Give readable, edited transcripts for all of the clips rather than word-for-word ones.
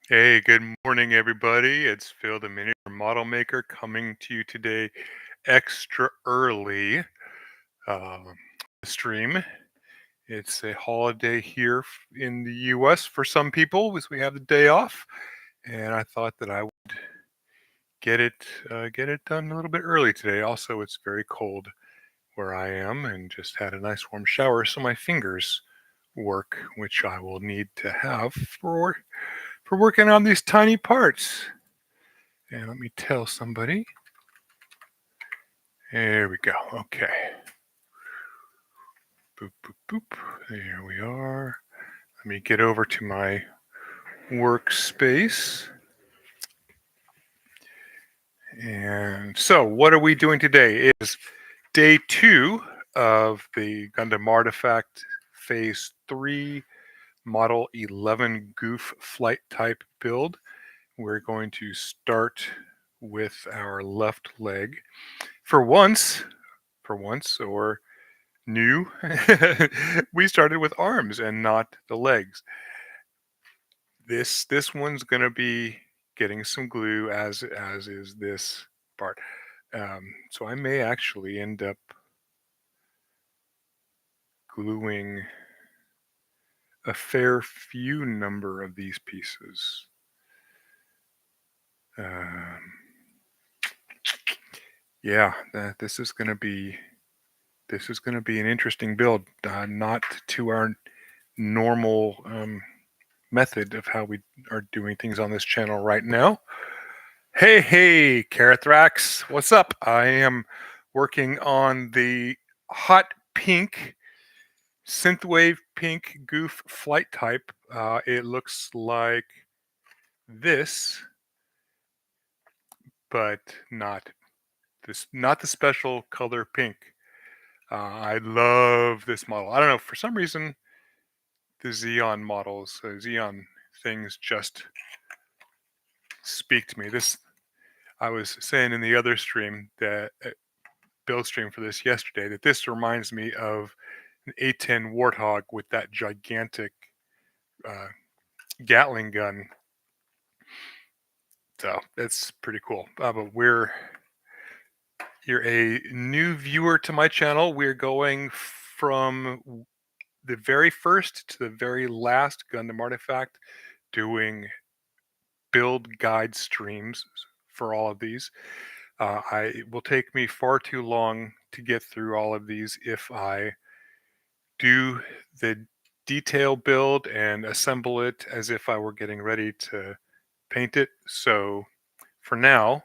Hey, good morning, everybody. It's Phil, the miniature model maker, coming to you today extra early. Um, stream. It's a holiday here in the U.S. for some people, as we have the day off, and I thought that I would get it get it done a little bit early today. Also, it's very cold where I am, and just had a nice warm shower, so my fingers work, which I will need to have for working on these tiny parts. And let me tell somebody. There we go. Okay. Boop, boop, boop. There we are. Let me get over to my workspace. And so, what are we doing today? It is day 2 of the Gundam Artifact Phase 3 Model 11 Gouf Flight Type build. We're going to start with our left leg. For once, or new, we started with arms and not the legs. This one's gonna be getting some glue, as is this part. So I may actually end up gluing a fair few number of these pieces. Um, yeah, this is gonna be an interesting build. Not to our normal method of how we are doing things on this channel right now. Hey, Carathrax, what's up? I am working on the hot pink, synthwave pink Gouf Flight Type. It looks like this, but not the special color pink. I love this model. I don't know, for some reason, the Xeon models, Xeon things just speak to me. I was saying in the other stream that build stream for this yesterday that this reminds me of an A10 Warthog with that gigantic uh, Gatling gun. So that's pretty cool. But you're a new viewer to my channel. We're going from the very first to the very last Gundam Artifact, doing build guide streams for all of these. It will take me far too long to get through all of these if I do the detail build and assemble it as if I were getting ready to paint it. So for now,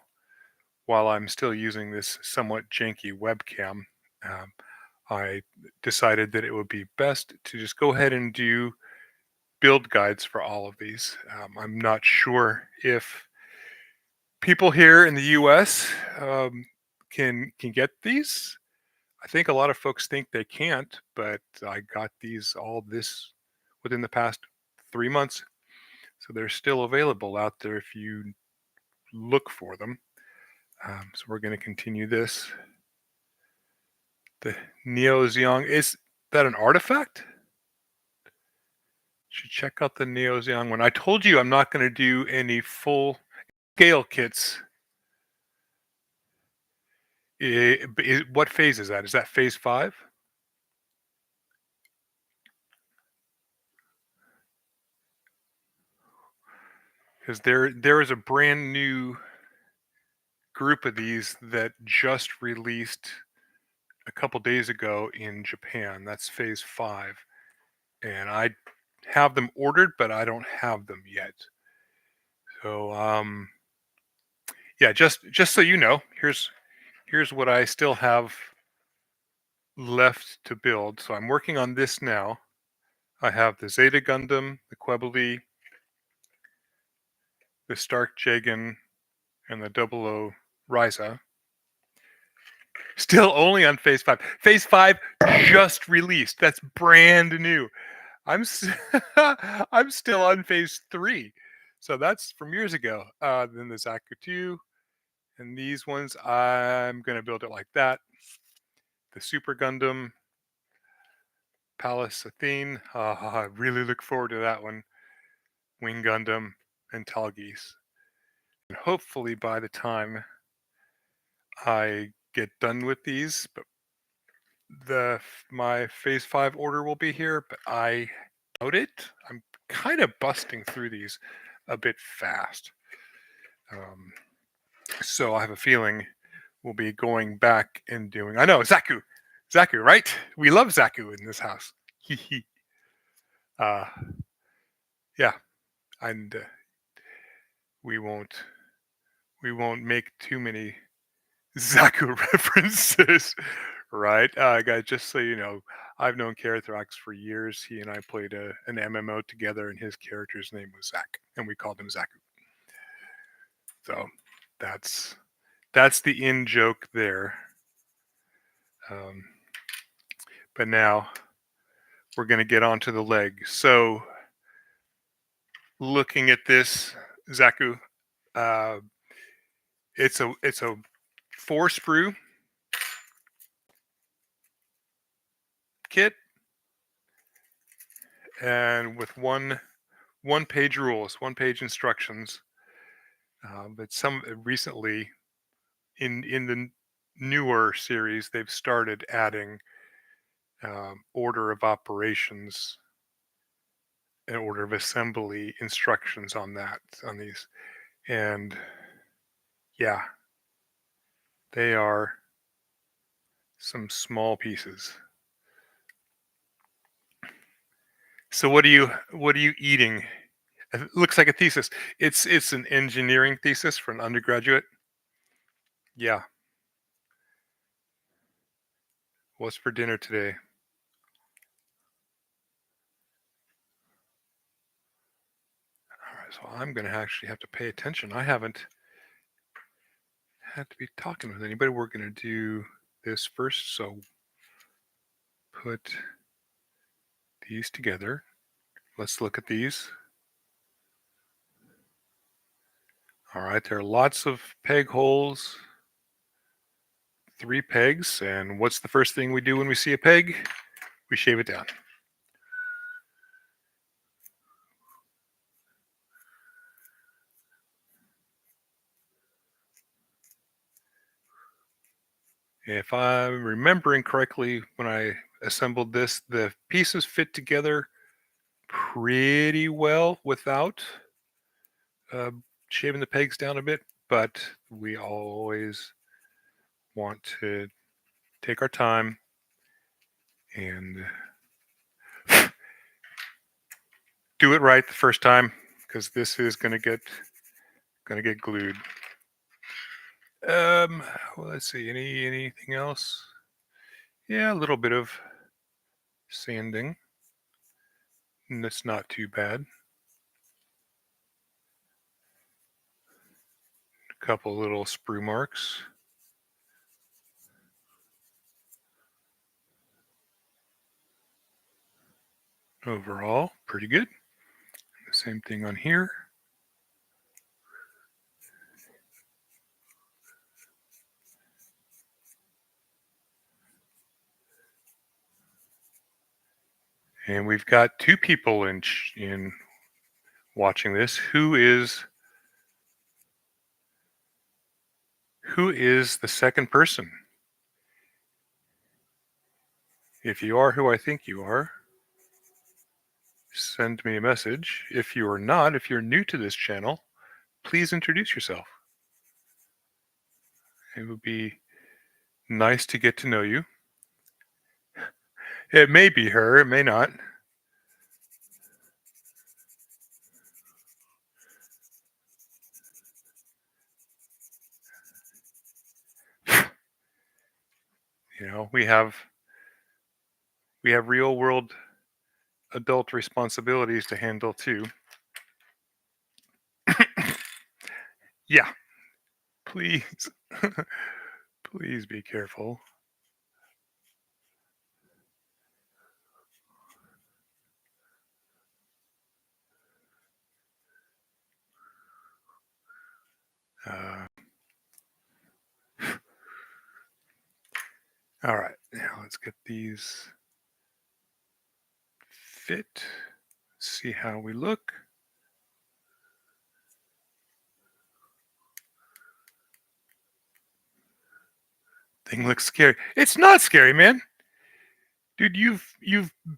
while I'm still using this somewhat janky webcam, um, I decided that it would be best to just go ahead and do build guides for all of these. I'm not sure if people here in the U.S. Can get these. I think a lot of folks think they can't, but I got these all this within the past 3 months, so they're still available out there if you look for them. So we're going to continue this. The Neo Zeong, is that an artifact? Should check out the Neo Zeong one. I told you I'm not going to do any full scale kits. What phase is that? Is that phase 5? Because there is a brand new group of these that just released a couple days ago in Japan. That's phase 5, and I have them ordered, but I don't have them yet. So yeah, just so you know, here's what I still have left to build. So I'm working on this now. I have the Zeta Gundam, the Quebble, the Stark Jagan, and the Double O Ryza. Still only on phase 5. Phase 5 just released. That's brand new. I'm I'm still on phase 3. So that's from years ago. Then the Zaku 2 and these ones, I'm going to build it like that. The Super Gundam, Palace Athene. I really look forward to that one. Wing Gundam. and tall geese. And hopefully by the time I get done with these, but my phase 5 order will be here, but I doubt it. I'm kind of busting through these a bit fast. Um, so I have a feeling we'll be going back and doing. I know Zaku, right? We love Zaku in this house. uh, yeah, and we won't we won't make too many Zaku references, right? Guys, just so you know, I've known Carathrax for years. He and I played an MMO together, and his character's name was Zach, and we called him Zaku. So that's the in joke there. Um, but now we're going to get onto the leg. So looking at this, Zaku, uh, it's a 4 sprue kit, and with one page rules, 1 page instructions. But some recently in the newer series, they've started adding order of operations and order of assembly instructions on these, and yeah, they are some small pieces. So what are you eating? It looks like a thesis. It's an engineering thesis for an undergraduate. Yeah. What's for dinner today? All right, so I'm going to actually have to pay attention. I haven't had to be talking with anybody. We're going to do this first. So put these together. Let's look at these. All right, there are lots of peg holes. 3 pegs. And what's the first thing we do when we see a peg? We shave it down. If I'm remembering correctly, when I assembled this, the pieces fit together pretty well without uh, shaving the pegs down a bit, but we always want to take our time and do it right the first time, because this is going to get glued. Well, let's see. Anything else? Yeah, a little bit of sanding. And that's not too bad. A couple little sprue marks. Overall, pretty good. The same thing on here. And we've got 2 people in watching this. Who is the second person? If you are who I think you are, send me a message. If you are not, if you're new to this channel, please introduce yourself. It would be nice to get to know you. It may be her, it may not. We have real world adult responsibilities to handle too. Yeah, please. Please be careful. Uh, all right, now let's get these fit. See how we look. Thing looks scary. It's not scary, man. Dude, you've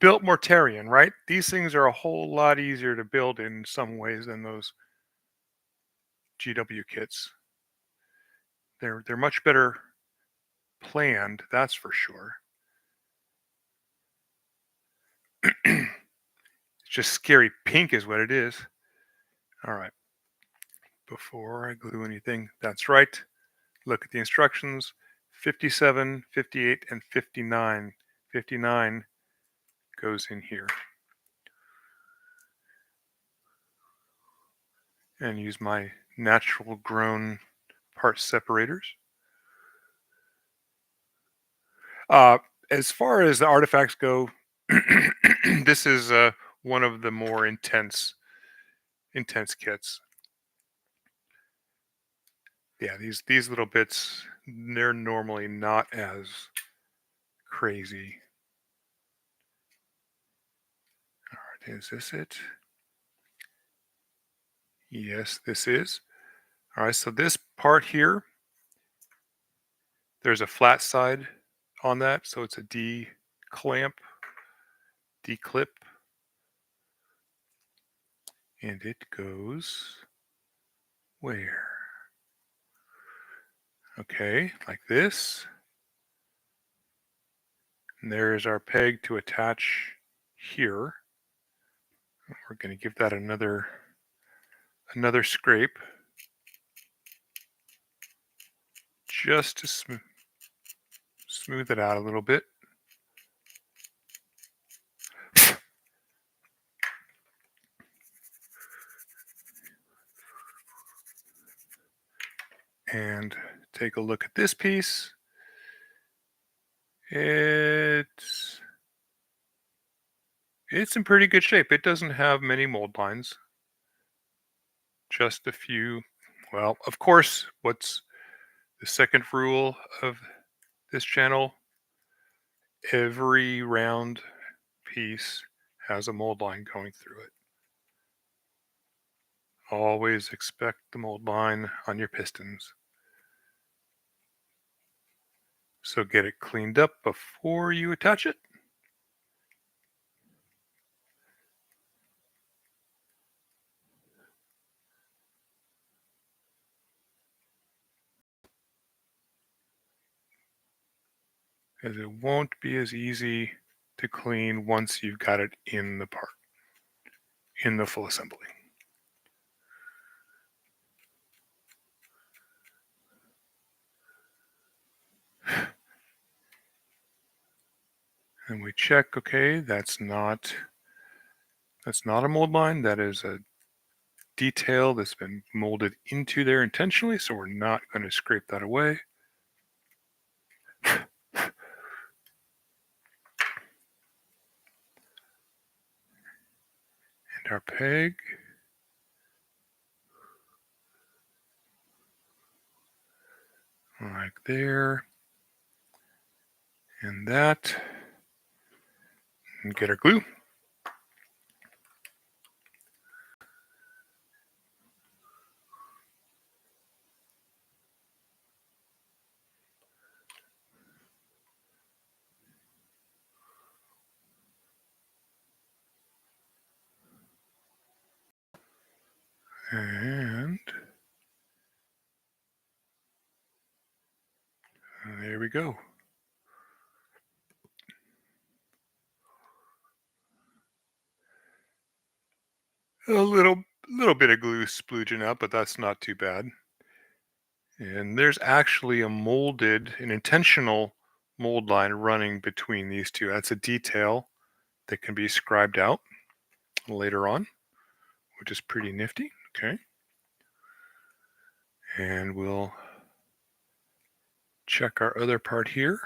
built Mortarion, right? These things are a whole lot easier to build in some ways than those GW kits. They're much better planned, that's for sure. It's just scary pink is what it is. All right. Before I glue anything, that's right. Look at the instructions. 57, 58, and 59. 59 goes in here. And use my natural grown part separators. As far as the artifacts go, this is one of the more intense kits. Yeah, these little bits, they're normally not as crazy. All right, is this it? Yes, this is. All right, so this part here, there's a flat side on that, so it's a D-clamp, D-clip, and it goes where? Okay, like this. And there's our peg to attach here. We're going to give that another scrape just to smooth it out a little bit. And take a look at this piece. It's in pretty good shape. It doesn't have many mold lines. Just a few. Well, of course, what's the second rule of this channel? Every round piece has a mold line going through it. Always expect the mold line on your pistons. So get it cleaned up before you attach it. As it won't be as easy to clean once you've got it in the part, in the full assembly. And we check, okay, that's not a mold line. That is a detail that's been molded into there intentionally, so we're not going to scrape that away. And our peg. Like there. And that. And get our glue. And there we go. A little bit of glue splooging up, but that's not too bad. And there's actually an intentional mold line running between these two. That's a detail that can be scribed out later on, which is pretty nifty. Okay. And we'll check our other part here.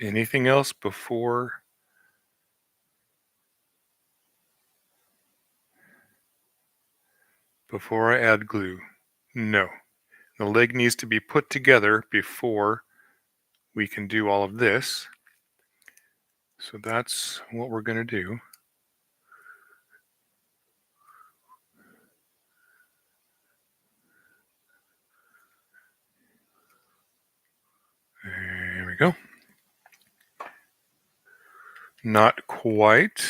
Anything else before I add glue? No. The leg needs to be put together before we can do all of this. So that's what we're going to do. go. Not quite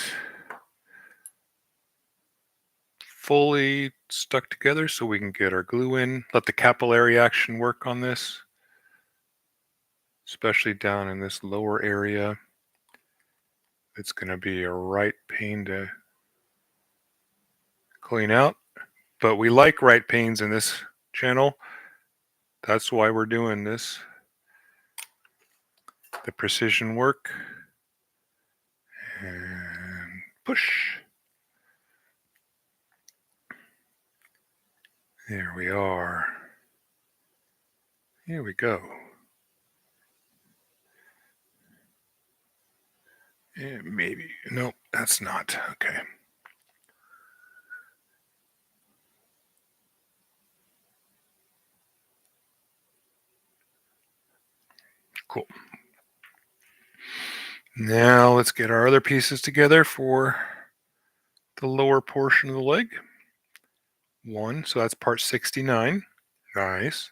fully stuck together, so we can get our glue in. Let the capillary action work on this, especially down in this lower area. It's going to be a right pain to clean out, but we like right pains in this channel. That's why we're doing this. The precision work. And push. There we are. Here we go. Yeah, maybe. Nope, that's not. Okay. Cool. Now let's get our other pieces together for the lower portion of the leg. 1, so that's part 69. Nice.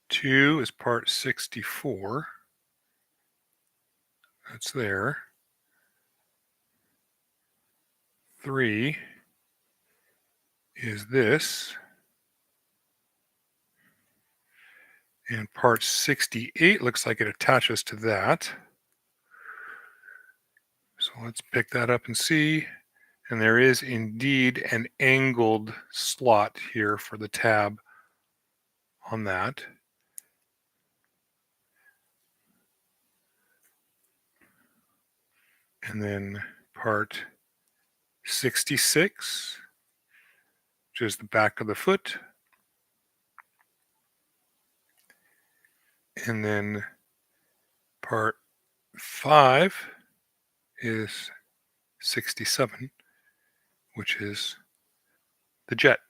2 is part 64. That's there. 3 is this. And part 68 looks like it attaches to that. So let's pick that up and see. And there is indeed an angled slot here for the tab on that. And then part 66, which is the back of the foot. And then part 5 is 67, which is the jet.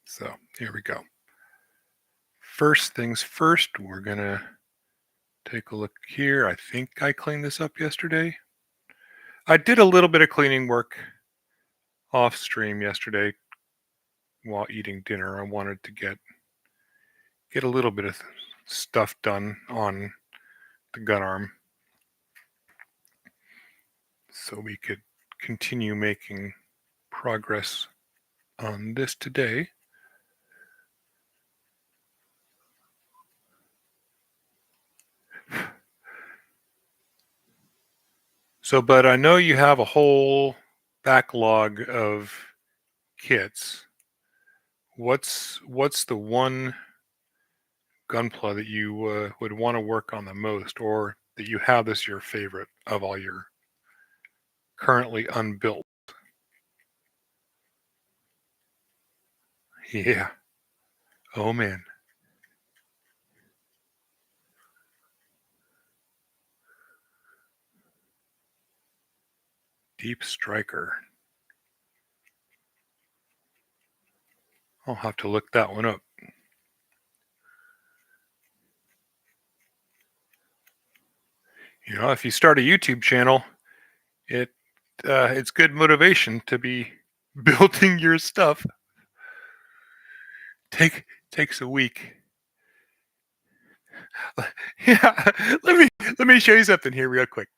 So here we go. First things first, we're going to take a look here. I think I cleaned this up yesterday. I did a little bit of cleaning work off stream yesterday while eating dinner. I wanted to get a little bit of stuff done on the gun arm so we could continue making progress on this today. So, but I know you have a whole backlog of kits. What's the one gunpla that you would want to work on the most, or that you have as your favorite of all your currently unbuilt? Yeah. Oh man. Deep Striker. I'll have to look that one up. You know, if you start a YouTube channel, it's good motivation to be building your stuff. Takes a week. Yeah, let me show you something here real quick.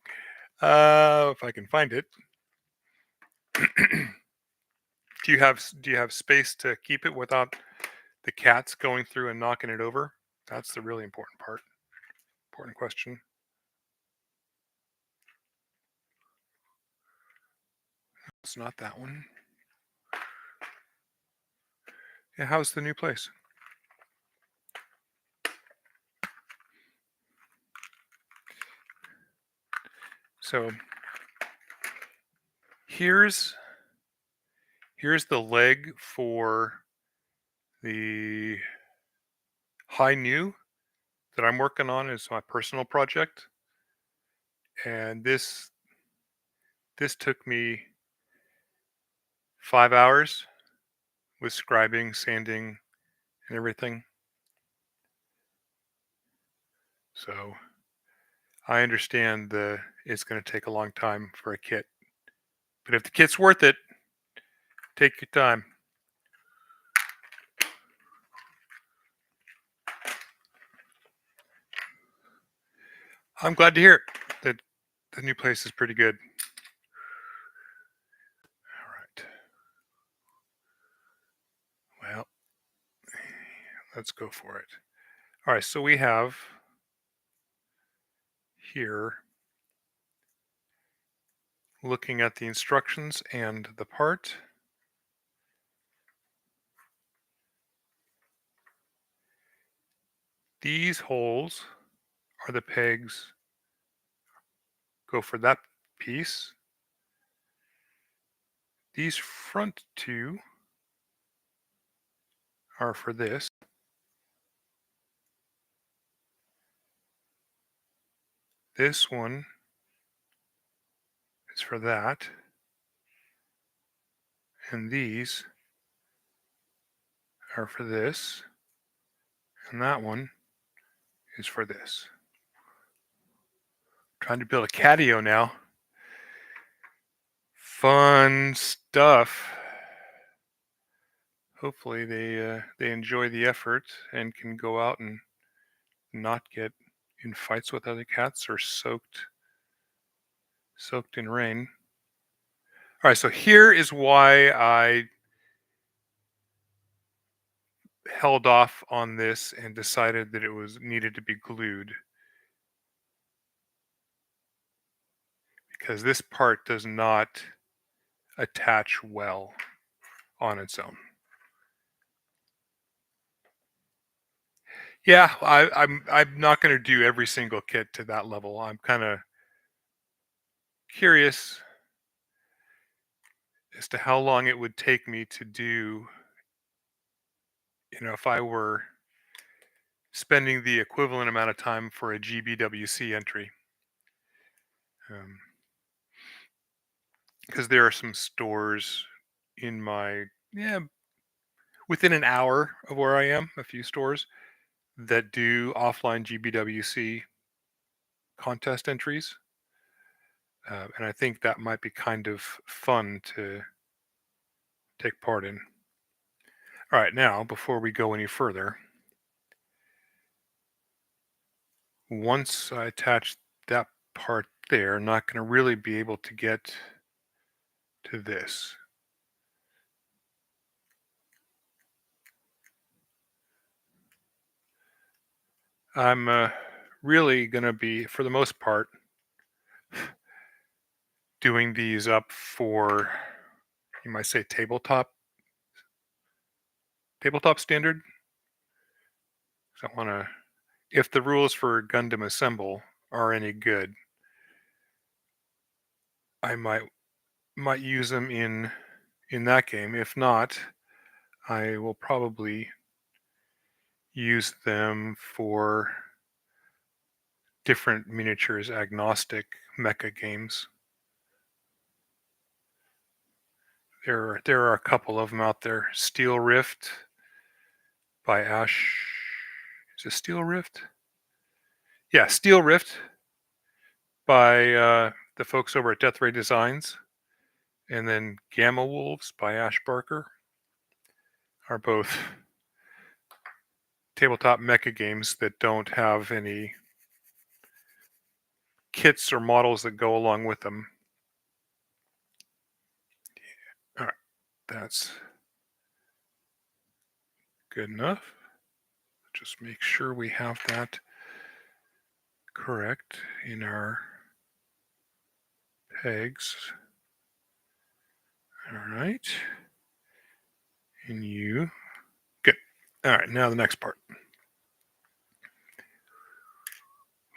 If I can find it. Do you have space to keep it without the cats going through and knocking it over? That's the really important part. Important question. It's not that one. Yeah, how's the new place? So here's the leg for the high new that I'm working on. Is my personal project, and this took me 5 hours with scribing, sanding, and everything. So I understand it's going to take a long time for a kit, but if the kit's worth it, take your time. I'm glad to hear it, that the new place is pretty good. All right. Well, let's go for it. All right. So we have here, looking at the instructions and the part. These holes are the pegs. Go for that piece. These front two are for this. This one is for that. And these are for this. And that one is for this. Trying to build a catio now. Fun stuff. Hopefully they enjoy the effort and can go out and not get in fights with other cats or soaked in rain. All right, so here is why I held off on this and decided that it was needed to be glued, because this part does not attach well on its own. Yeah, I'm not going to do every single kit to that level. I'm kind of curious as to how long it would take me to do. If I were spending the equivalent amount of time for a GBWC entry, because there are some stores in my within an hour of where I am, a few stores that do offline GBWC contest entries. And I think that might be kind of fun to take part in. All right, now, before we go any further, once I attach that part there, I'm not going to really be able to get to this. I'm really going to be, for the most part, doing these up for, you might say, tabletop standard. So I want to, if the rules for Gundam Assemble are any good, I might use them in that game. If not, I will probably use them for different miniatures agnostic mecha games. There are a couple of them out there. Steel Rift by Ash. Is it Steel Rift? Yeah, Steel Rift by the folks over at Death Ray Designs, and then Gamma Wolves by Ash Barker are both tabletop mecha games that don't have any kits or models that go along with them. All right, that's good enough. Just make sure we have that correct in our pegs. All right. And you. Good. All right, now the next part.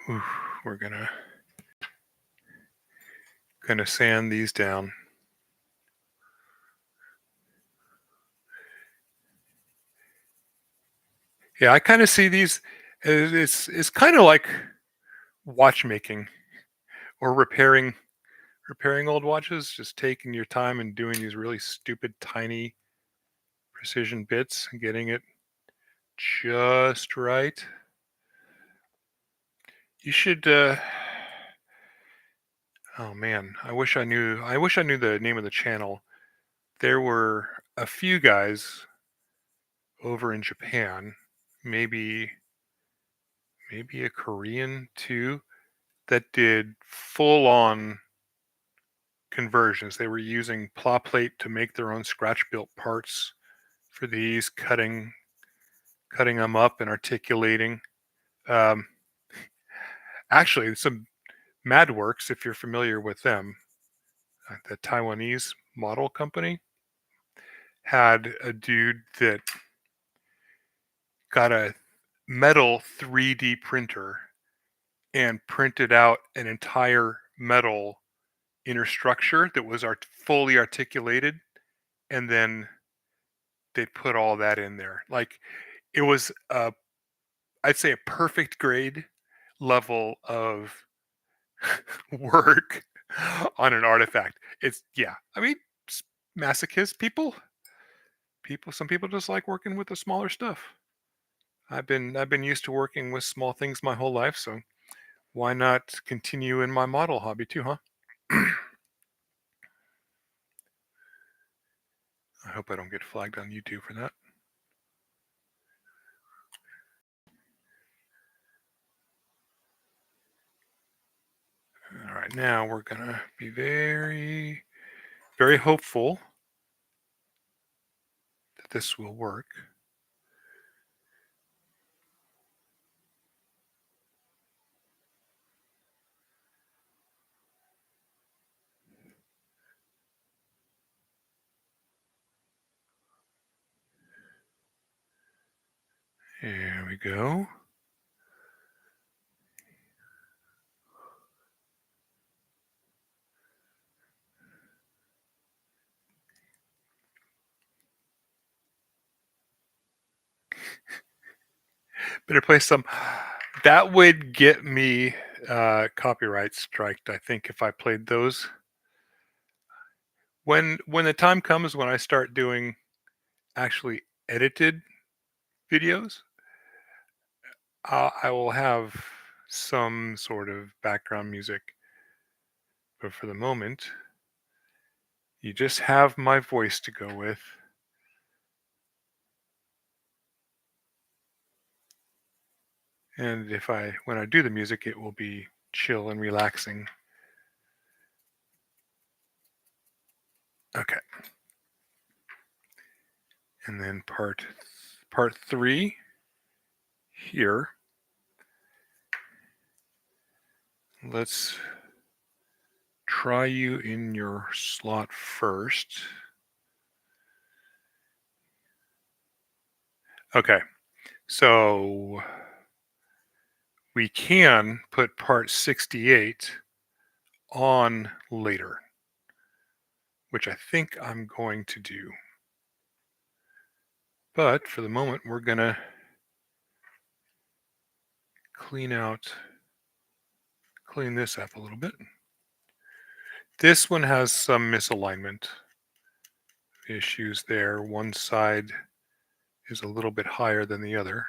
Whew, we're gonna sand these down. Yeah, I kind of see these. It's kind of like watchmaking or repairing old watches. Just taking your time and doing these really stupid, tiny precision bits and getting it just right. You should. Oh man, I wish I knew the name of the channel. There were a few guys over in Japan, maybe a Korean too, that did full-on conversions. They were using plot plate to make their own scratch-built parts for these, cutting them up and articulating. Um, Actually, some MadWorks, if you're familiar with them, the Taiwanese model company, had a dude that got a metal 3D printer and printed out an entire metal inner structure that was fully articulated, and then they put all that in there. Like, it was I'd say a perfect grade level of work on an artifact. It's yeah. I mean, masochist people. Some people just like working with the smaller stuff. I've been used to working with small things my whole life, so why not continue in my model hobby too, huh? I hope I don't get flagged on YouTube for that. All right, now we're gonna be very, very hopeful that this will work. Here we go. Better play some. That would get me copyright striked, I think, if I played those. When the time comes when I start doing actually edited videos, I will have some sort of background music. But for the moment, you just have my voice to go with. And when I do the music, it will be chill and relaxing. Okay. And then part 3 here. Let's try you in your slot first. Okay. So we can put part 68 on later, which I think I'm going to do. But for the moment, we're going to clean this up a little bit. This one has some misalignment issues there. One side is a little bit higher than the other.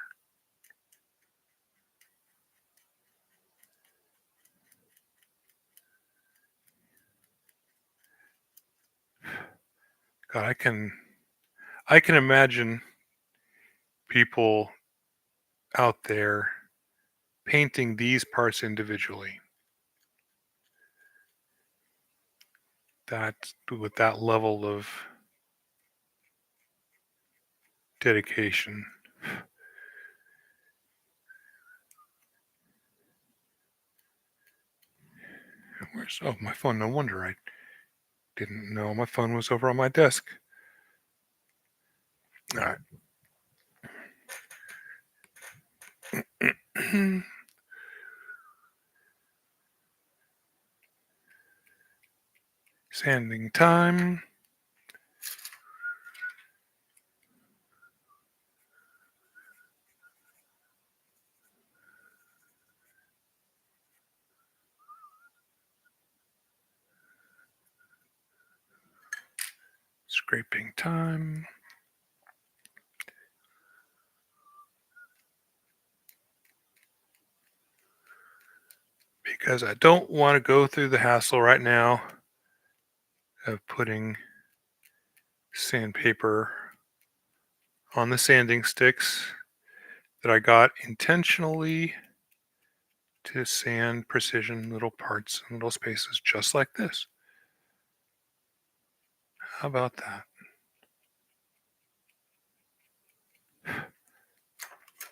God, I can imagine people out there painting these parts individually. That with that level of dedication. Where's my phone? No wonder I didn't know my phone was over on my desk. All right. Sanding time. Scraping time. Because I don't want to go through the hassle right now of putting sandpaper on the sanding sticks that I got intentionally to sand precision little parts and little spaces just like this. How about that?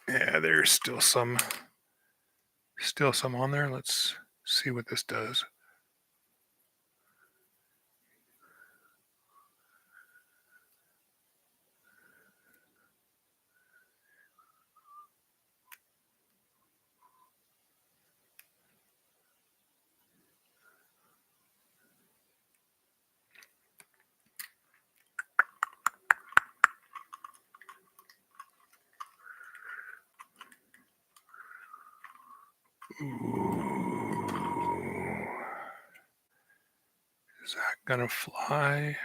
Yeah, there's still some on there. Let's see what this does. Ooh. Is that gonna fly?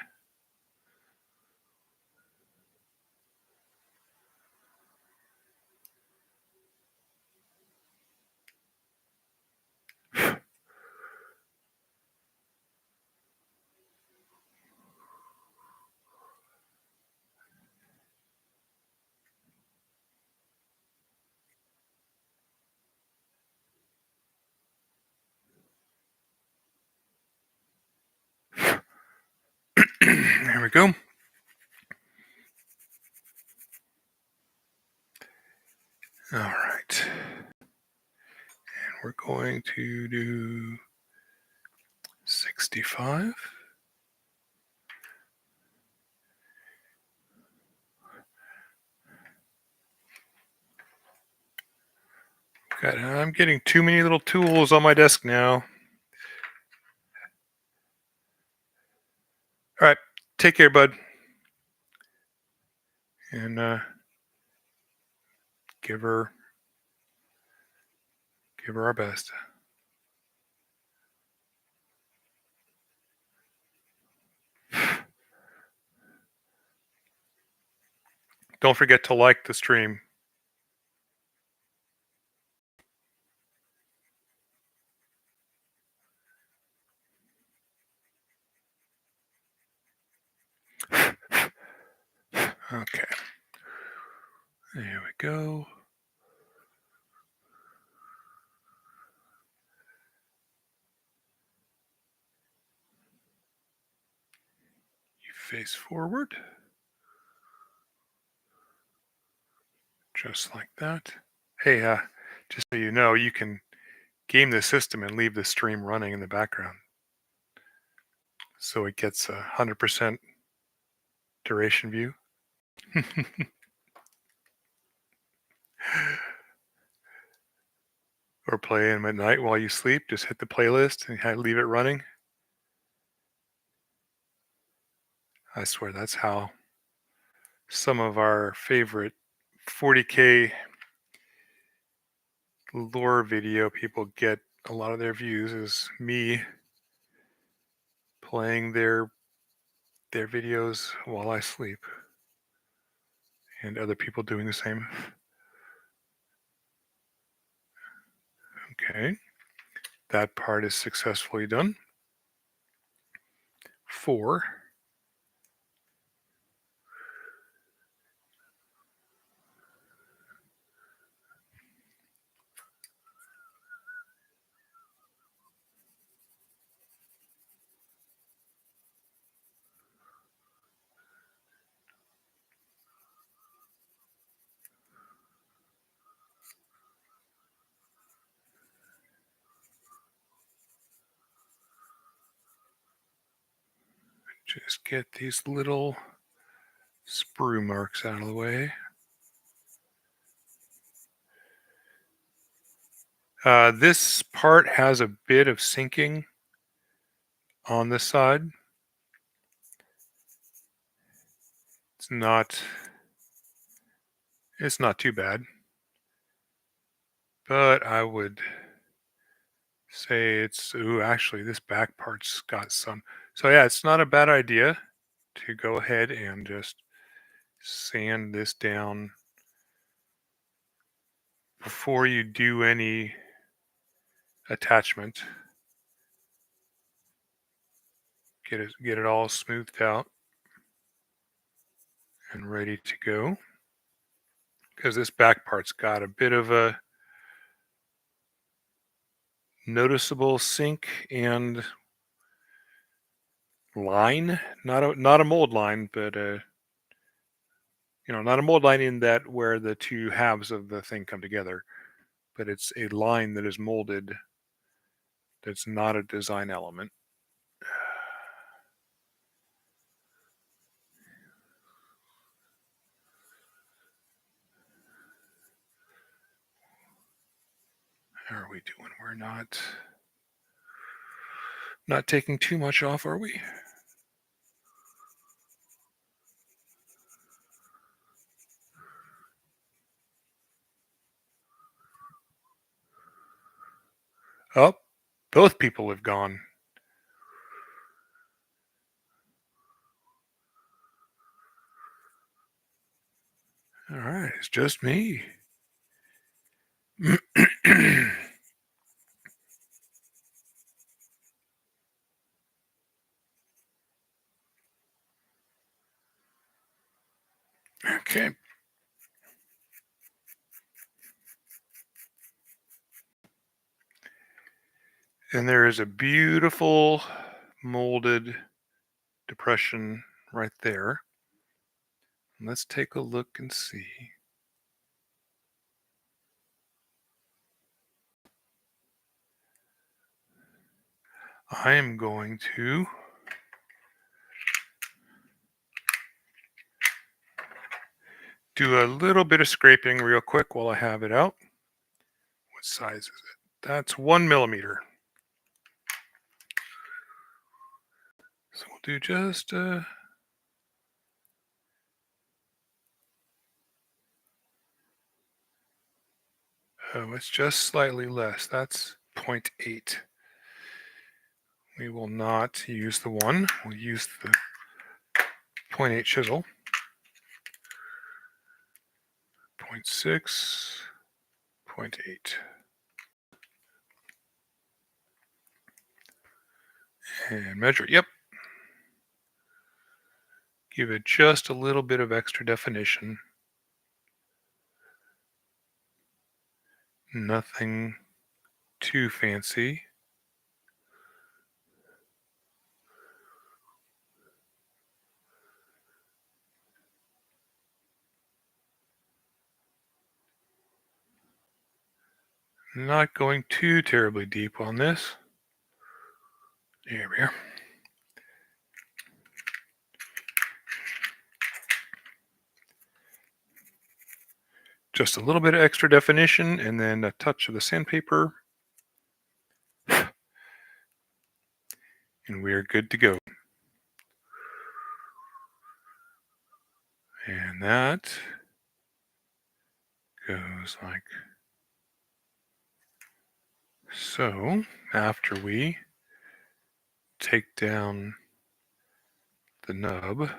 There we go. All right. And we're going to do 65. God, I'm getting too many little tools on my desk now. All right. Take care, bud. And give her our best. Don't forget to like the stream. Okay. There we go. You face forward. Just like that. Hey, just so you know, you can game the system and leave the stream running in the background. So it gets 100% duration view. Or play them at night while you sleep. Just hit the playlist and leave it running. I swear that's how some of our favorite 40K lore video people get a lot of their views, is me playing their videos while I sleep and other people doing the same. Okay, that part is successfully done. 4. Just get these little sprue marks out of the way. This part has a bit of sinking on this side. It's not too bad, but I would say it's, actually this back part's got some. So yeah, it's not a bad idea to go ahead and just sand this down before you do any attachment. Get it all smoothed out and ready to go, because this back part's got a bit of a noticeable sink and line, not a mold line, but not a mold line in that where the two halves of the thing come together, but it's a line that is molded. That's not a design element. How are we doing? We're not taking too much off, are we? Oh, both people have gone. All right, it's just me. Okay. And there is a beautiful molded depression right there. Let's take a look and see. I am going to do a little bit of scraping real quick while I have it out. What size is it? That's 1 millimeter. So we'll do just oh, it's just slightly less. That's 0.8. We will not use the 1. We'll use the 0.8 chisel. 0.6, 0.8. And measure. Yep. Give it just a little bit of extra definition. Nothing too fancy. Not going too terribly deep on this. There we are. Just a little bit of extra definition and then a touch of the sandpaper. And we're good to go. And that goes like so. After we take down the nub,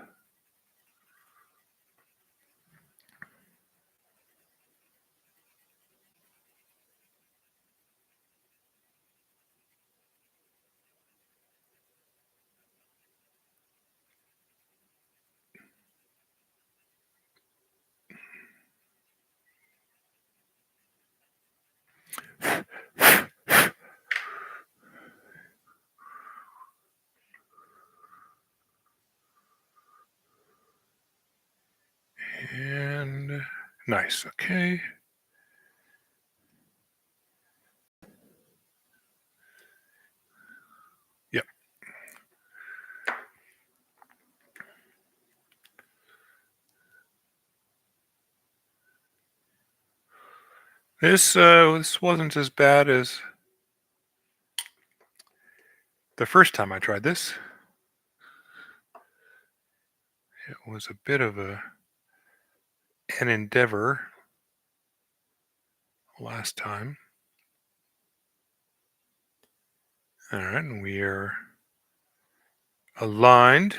and nice. Okay. Yep. This wasn't as bad as the first time I tried this. It was a bit of an endeavor last time. All right, and we are aligned,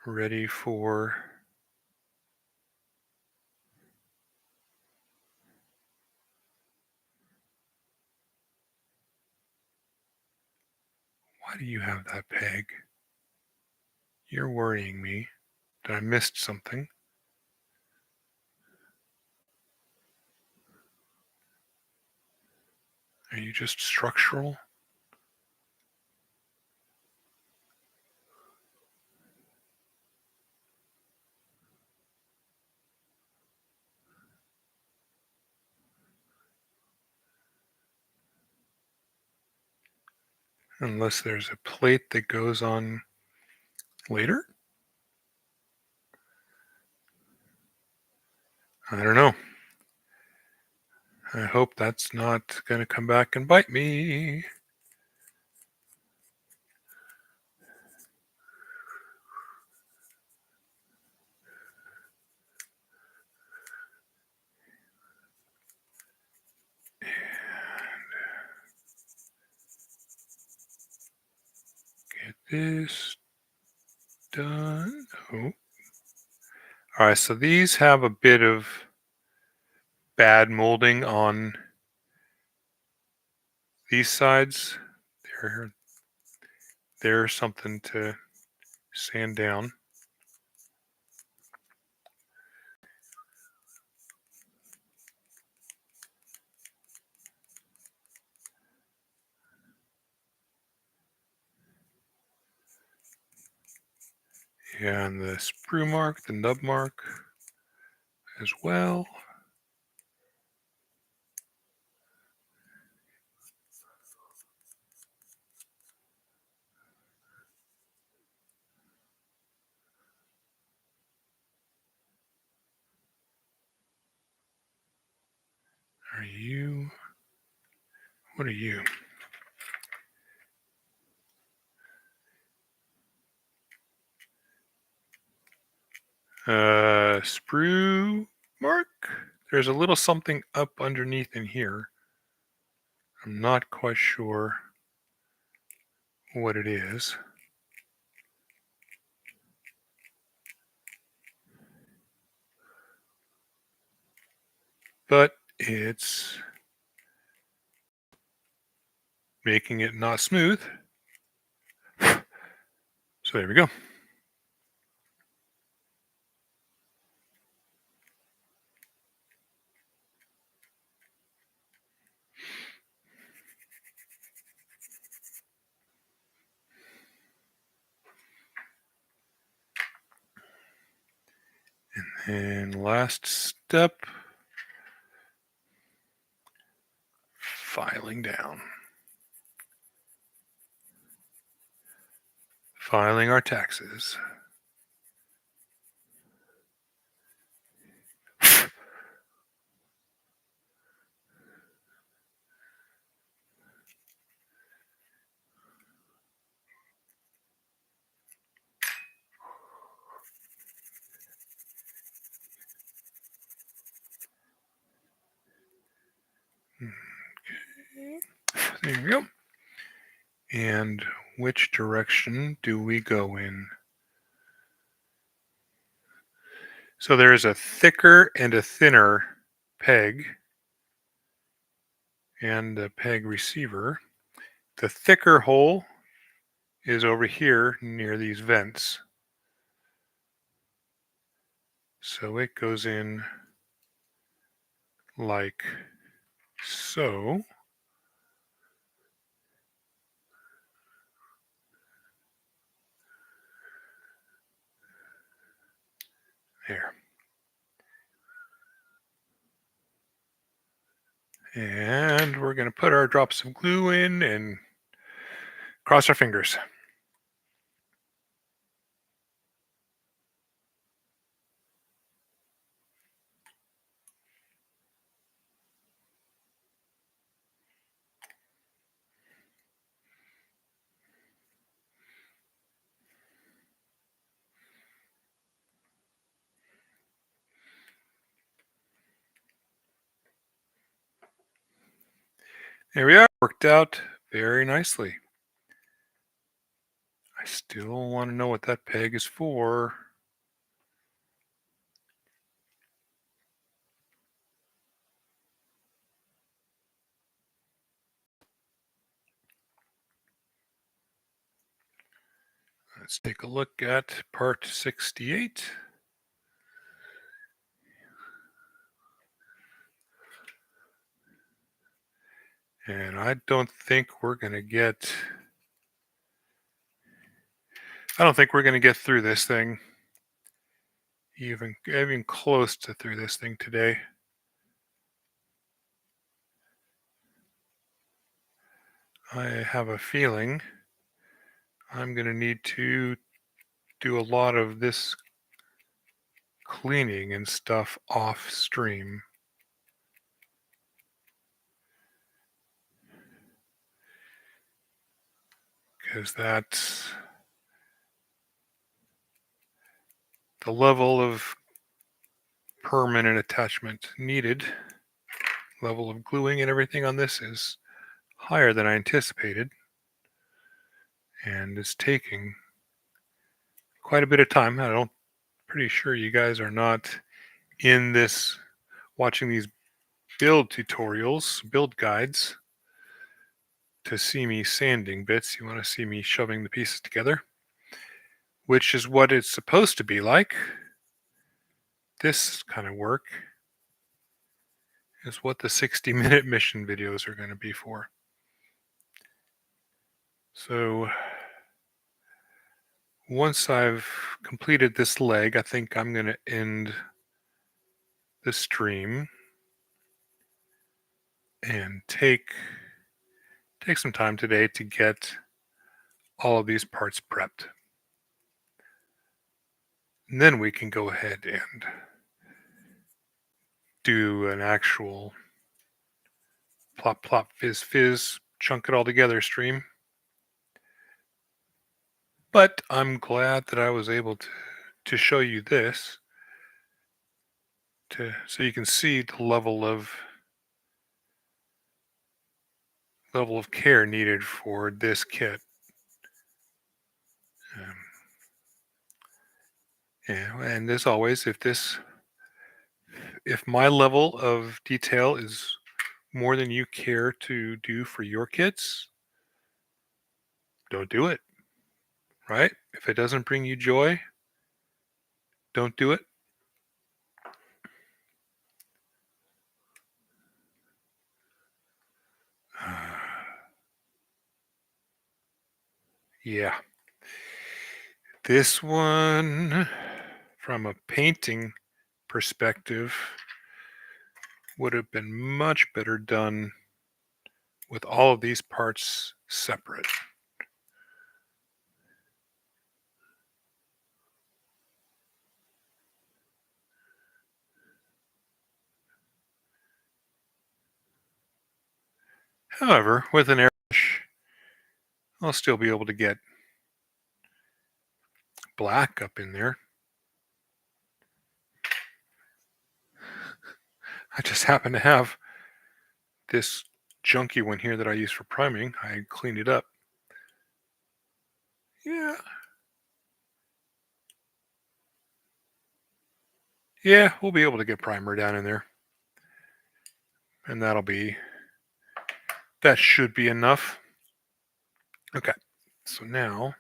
ready for why do you have that peg? You're worrying me. Did I missed something? Are you just structural? Unless there's a plate that goes on later? I don't know. I hope that's not going to come back and bite me. Get this done. Oh. All right, so these have a bit of bad molding on these sides. There's something to sand down. Yeah, and the sprue mark, the nub mark as well. Are you? What are you? Sprue mark? There's a little something up underneath in here. I'm not quite sure what it is. But it's making it not smooth. So there we go. And last step, filing down. Filing our taxes. Okay, there we go. And which direction do we go in? So there is a thicker and a thinner peg and a peg receiver. The thicker hole is over here near these vents. So it goes in like so. There. And we're going to put our drops of glue in and cross our fingers. There we are. Worked out very nicely. I still want to know what that peg is for. Let's take a look at part 68. And I don't think we're going to get... I don't think we're going to get through this thing, even close to through this thing today. I have a feeling I'm going to need to do a lot of this cleaning and stuff off stream. Because that's the level of permanent attachment needed. Level of gluing and everything on this is higher than I anticipated. And it's taking quite a bit of time. Pretty sure you guys are not in this watching these build tutorials, build guides to see me sanding bits. You want to see me shoving the pieces together, which is what it's supposed to be like. This kind of work is what the 60-minute mission videos are going to be for. So once I've completed this leg, I think I'm going to end the stream and take some time today to get all of these parts prepped. And then we can go ahead and do an actual plop plop fizz fizz, chunk it all together stream. But I'm glad that I was able to show you this so you can see the level of care needed for this kit. Yeah, and as always, if my level of detail is more than you care to do for your kits, don't do it. Right? If it doesn't bring you joy, don't do it. Yeah. This one, from a painting perspective, would have been much better done with all of these parts separate. However, with an airbrush, I'll still be able to get black up in there. I just happen to have this junky one here that I use for priming. I cleaned it up. Yeah. Yeah, we'll be able to get primer down in there. And that should be enough. Okay, so now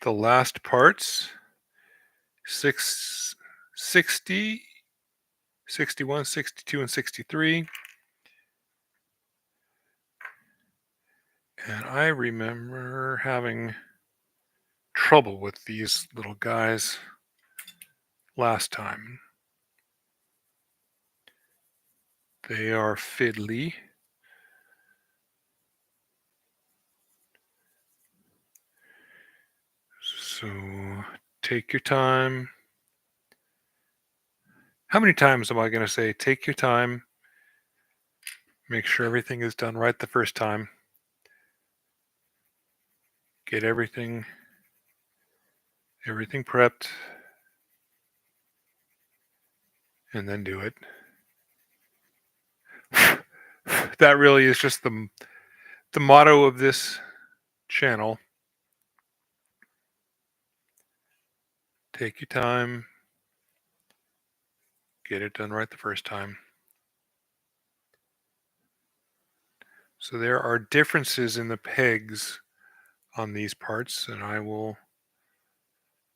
the last parts, 60, 61, 62, and 63. And I remember having trouble with these little guys last time. They are fiddly. So take your time. How many times am I going to say take your time? Make sure everything is done right the first time. Get everything prepped. And then do it. That really is just the motto of this channel. Take your time. Get it done right the first time. So there are differences in the pegs on these parts, and I will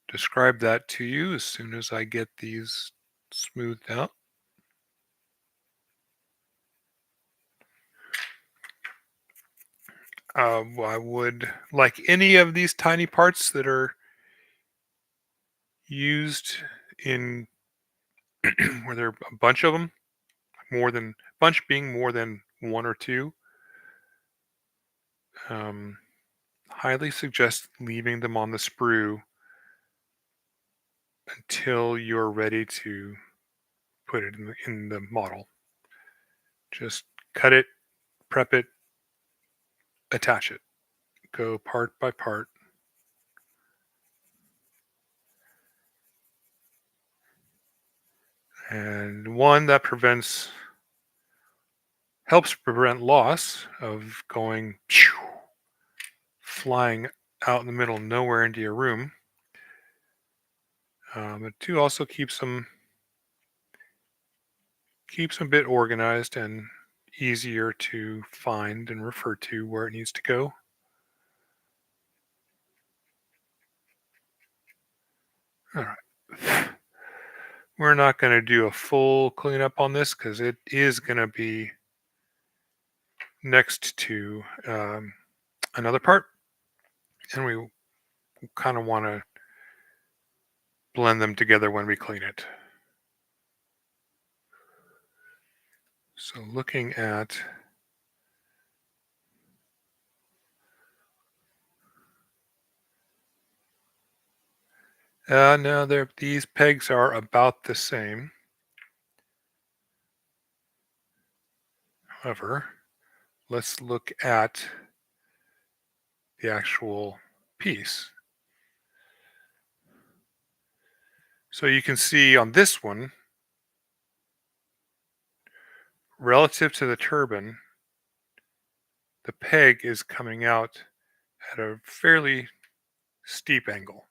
describe that to you as soon as I get these smoothed out. I would like any of these tiny parts that are used in where there are a bunch of them, more than bunch being more than one or two. Um, Highly suggest leaving them on the sprue until you're ready to put it in the model. Just cut it, prep it, attach it. Go part by part. And one that helps prevent loss of going flying out in the middle of nowhere into your room. But two also keeps them a bit organized and easier to find and refer to where it needs to go. All right. We're not going to do a full cleanup on this because it is going to be next to another part, and we kind of want to blend them together when we clean it. So looking at no, these pegs are about the same. However, let's look at the actual piece. So you can see on this one, relative to the turbine, the peg is coming out at a fairly steep angle.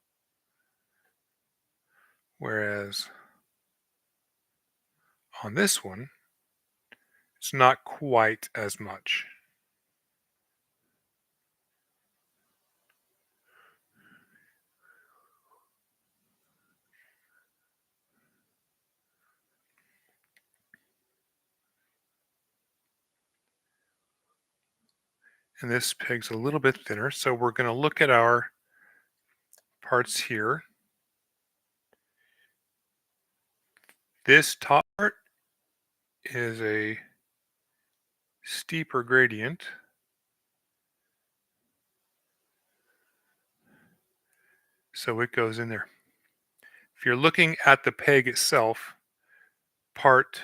Whereas on this one, it's not quite as much. And this peg's a little bit thinner. So we're going to look at our parts here. This top part is a steeper gradient. So it goes in there. If you're looking at the peg itself, part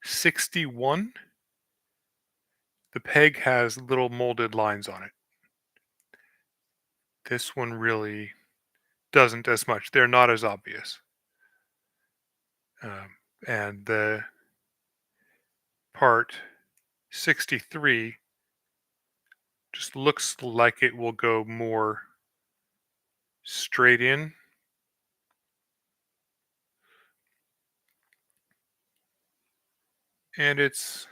61, the peg has little molded lines on it. This one really doesn't as much. They're not as obvious. And the part 63 just looks like it will go more straight in. And it's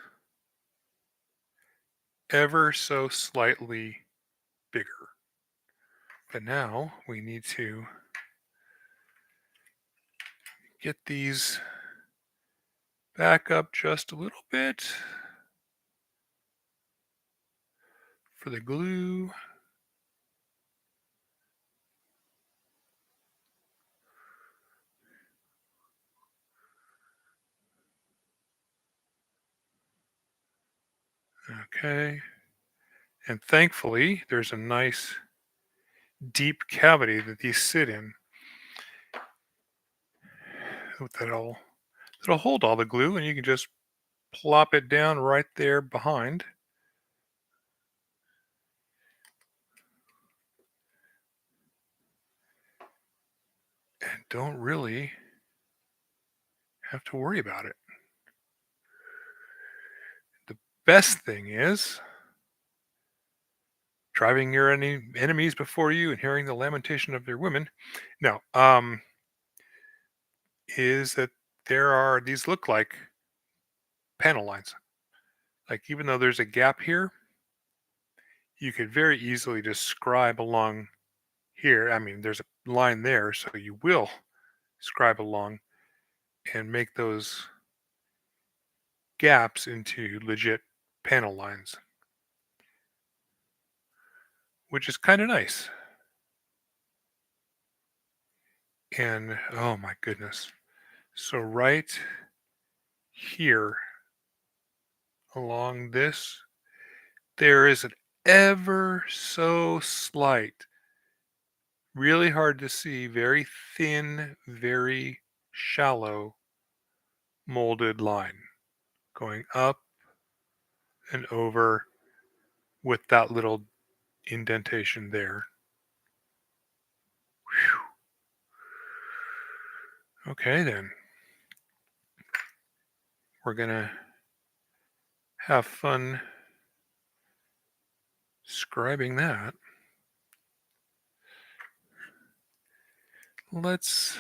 ever so slightly bigger. But now we need to get these back up just a little bit for the glue. Okay. And thankfully, there's a nice deep cavity that these sit in that'll hold all the glue, and you can just plop it down right there behind. And don't really have to worry about it. The best thing is driving your enemies before you and hearing the lamentation of their women. No, is that these look like panel lines. Like even though there's a gap here, you could very easily just scribe along here. I mean, there's a line there, so you will scribe along and make those gaps into legit panel lines. which is kind of nice. And oh my goodness. So right here along this, there is an ever so slight, really hard to see, very thin, very shallow molded line going up and over with that little indentation there. Whew. Okay, then. We're going to have fun scribing that. Let's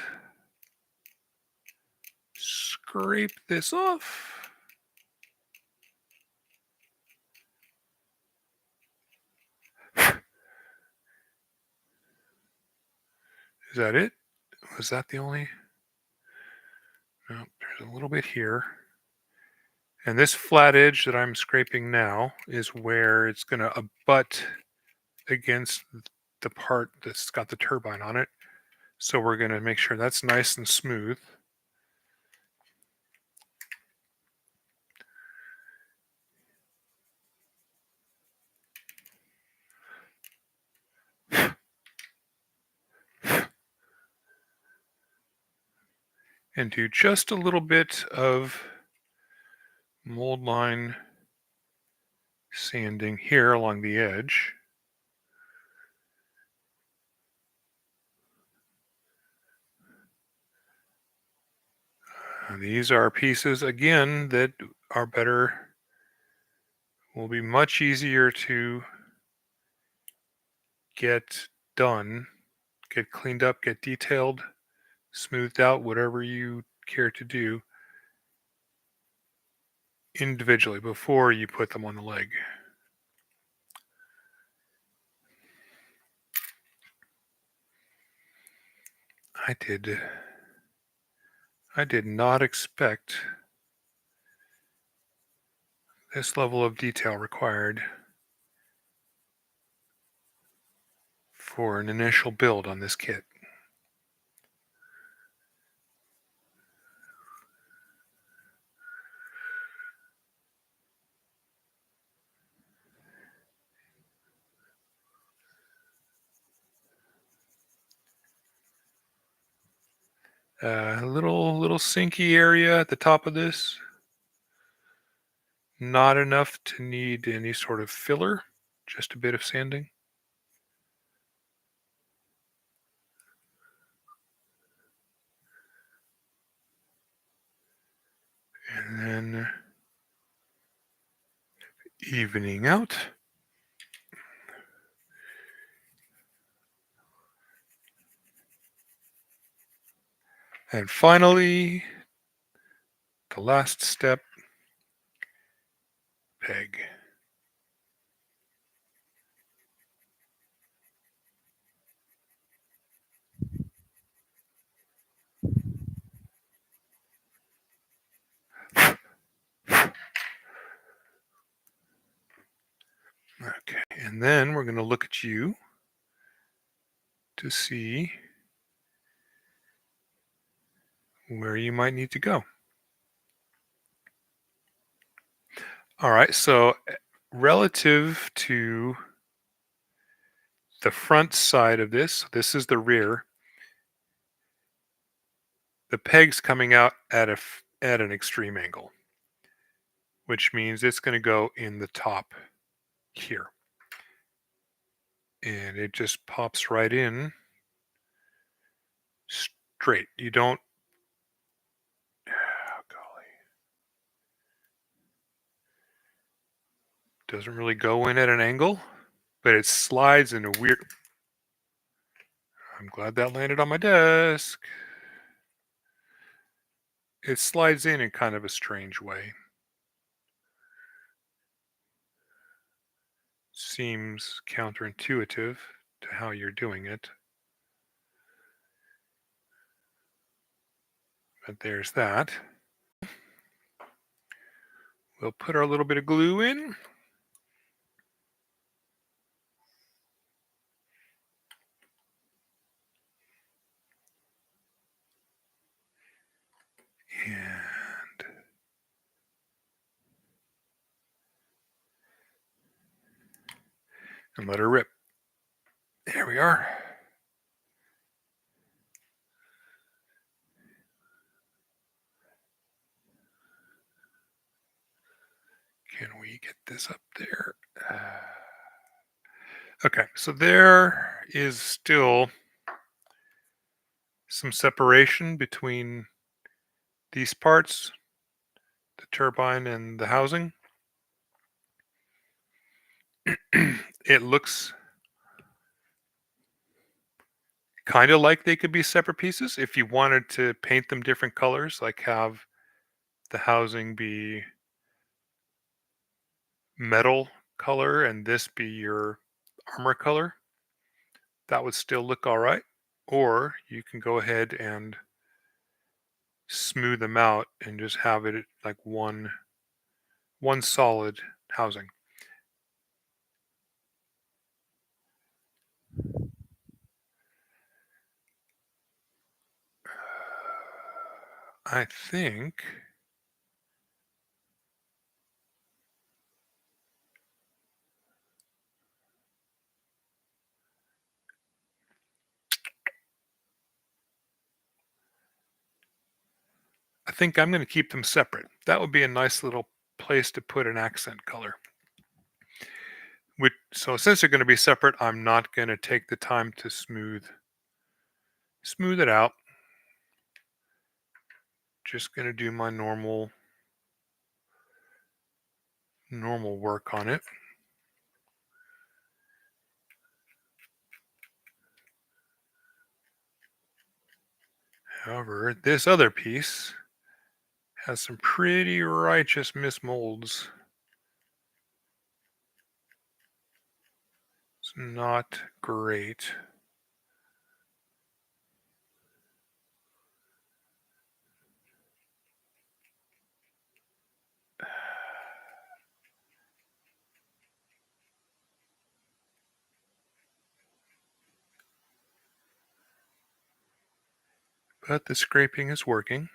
scrape this off. Is that it? Was that the only? No, there's a little bit here. And this flat edge that I'm scraping now is where it's going to abut against the part that's got the turbine on it. So we're going to make sure that's nice and smooth. And do just a little bit of mold line sanding here along the edge. These are pieces, again, that are better, will be much easier to get done, get cleaned up, get detailed, smoothed out, whatever you care to do individually before you put them on the leg. I did not expect this level of detail required for an initial build on this kit. A little sinky area at the top of this. Not enough to need any sort of filler, just a bit of sanding. And then evening out. And finally, the last step, peg. Okay, and then we're going to look at you to see where you might need to go. All right, so relative to the front side of this is the rear. The peg's coming out at an extreme angle, which means it's going to go in the top here. And it just pops right in straight. You don't, oh golly, doesn't really go in at an angle, but it slides in a weird, I'm glad that landed on my desk. It slides in kind of a strange way. Seems counterintuitive to how you're doing it. But there's that. We'll put our little bit of glue in. and let her rip. There we are. Can we get this up there? Okay, so there is still some separation between these parts, the turbine and the housing. It looks kind of like they could be separate pieces if you wanted to paint them different colors, like have the housing be metal color and this be your armor color. That would still look all right. Or you can go ahead and smooth them out and just have it like one solid housing. I think I'm going to keep them separate. That would be a nice little place to put an accent color. So since they're going to be separate, I'm not going to take the time to smooth it out. Just going to do my normal work on it. However, this other piece has some pretty righteous mismolds. It's not great. But the scraping is working.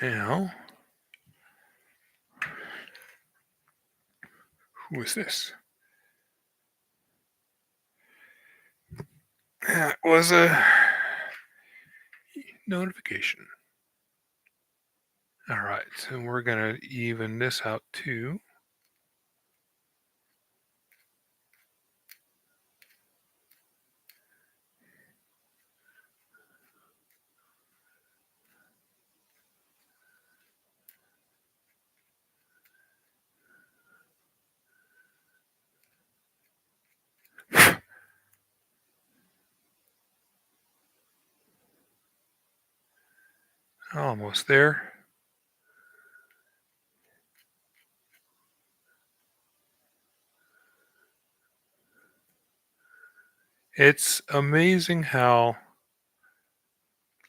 Now, who is this? That was a notification. All right, so we're going to even this out too. Almost there. It's amazing how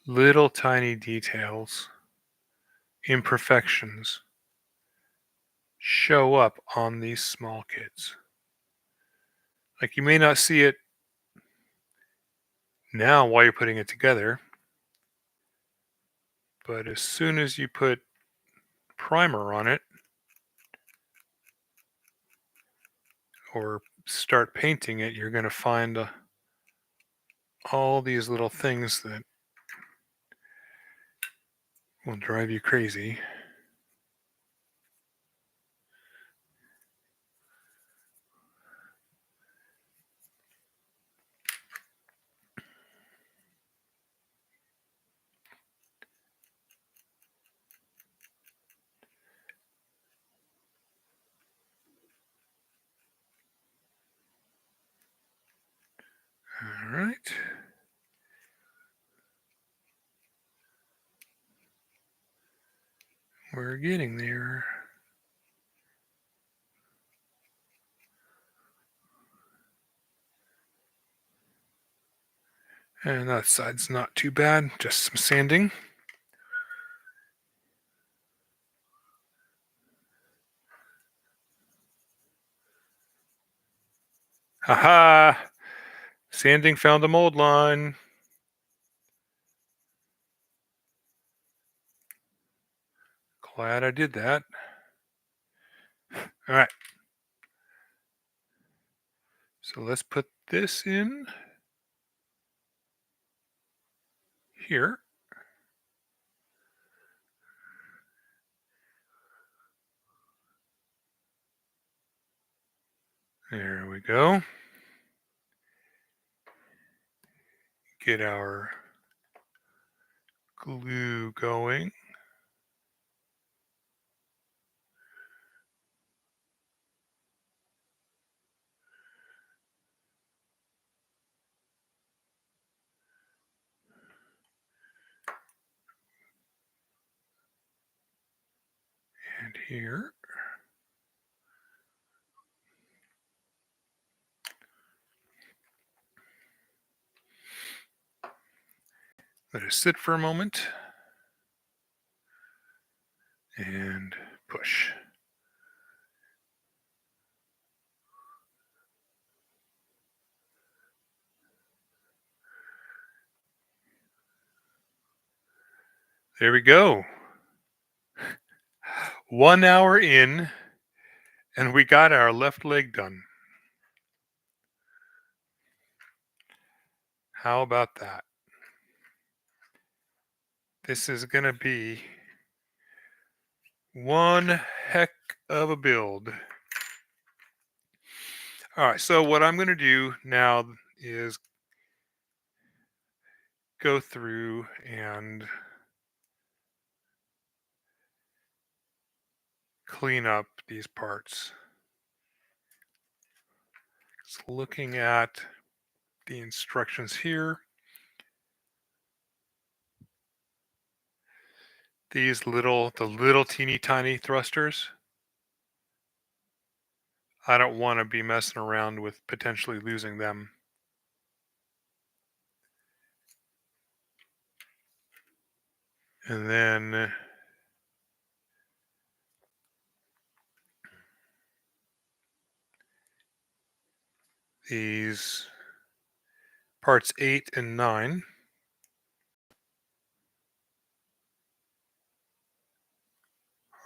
little tiny details, imperfections show up on these small kits. Like you may not see it now while you're putting it together, but as soon as you put primer on it or start painting it, you're going to find all these little things that will drive you crazy. All right. We're getting there. And that side's not too bad, just some sanding. Haha! Sanding found a mold line. Glad I did that. All right. So let's put this in here. There we go. Get our glue going. And here. Let it sit for a moment. And push. There we go. 1 hour in, and we got our left leg done. How about that? This is going to be one heck of a build. All right, so what I'm going to do now is go through and clean up these parts. Just looking at the instructions here. The little teeny tiny thrusters. I don't want to be messing around with potentially losing them. And then these parts 8 and 9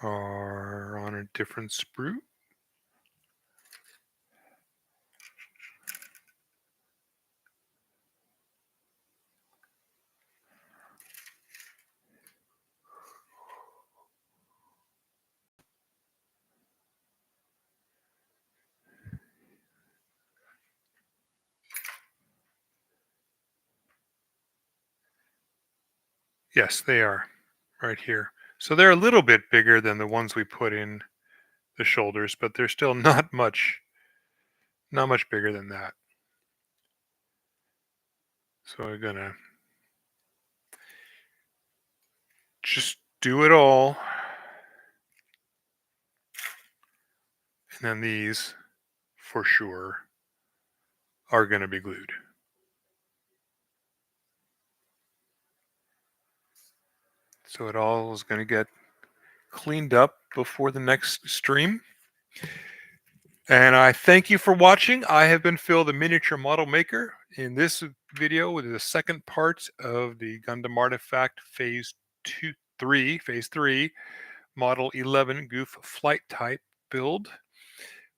are on a different sprue. Yes, they are right here. So they're a little bit bigger than the ones we put in the shoulders, but they're still not much bigger than that. So we're gonna just do it all. And then these, for sure, are gonna be glued. So it all is gonna get cleaned up before the next stream. And I thank you for watching. I have been Phil, the miniature model maker. In this video, with the second part of the Gundam Artifact Phase 3, Model 11 Gouf Flight Type build.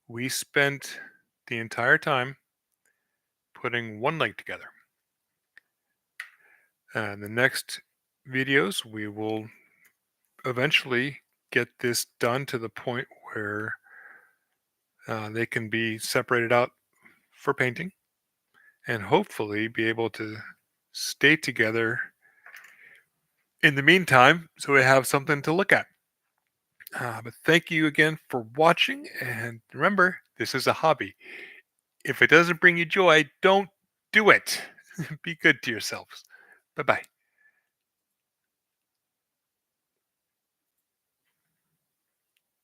We spent the entire time putting one leg together. And the next videos, we will eventually get this done to the point where they can be separated out for painting, and hopefully be able to stay together in the meantime so we have something to look at. But thank you again for watching, and remember, this is a hobby. If it doesn't bring you joy, don't do it. Be good to yourselves. Bye-bye.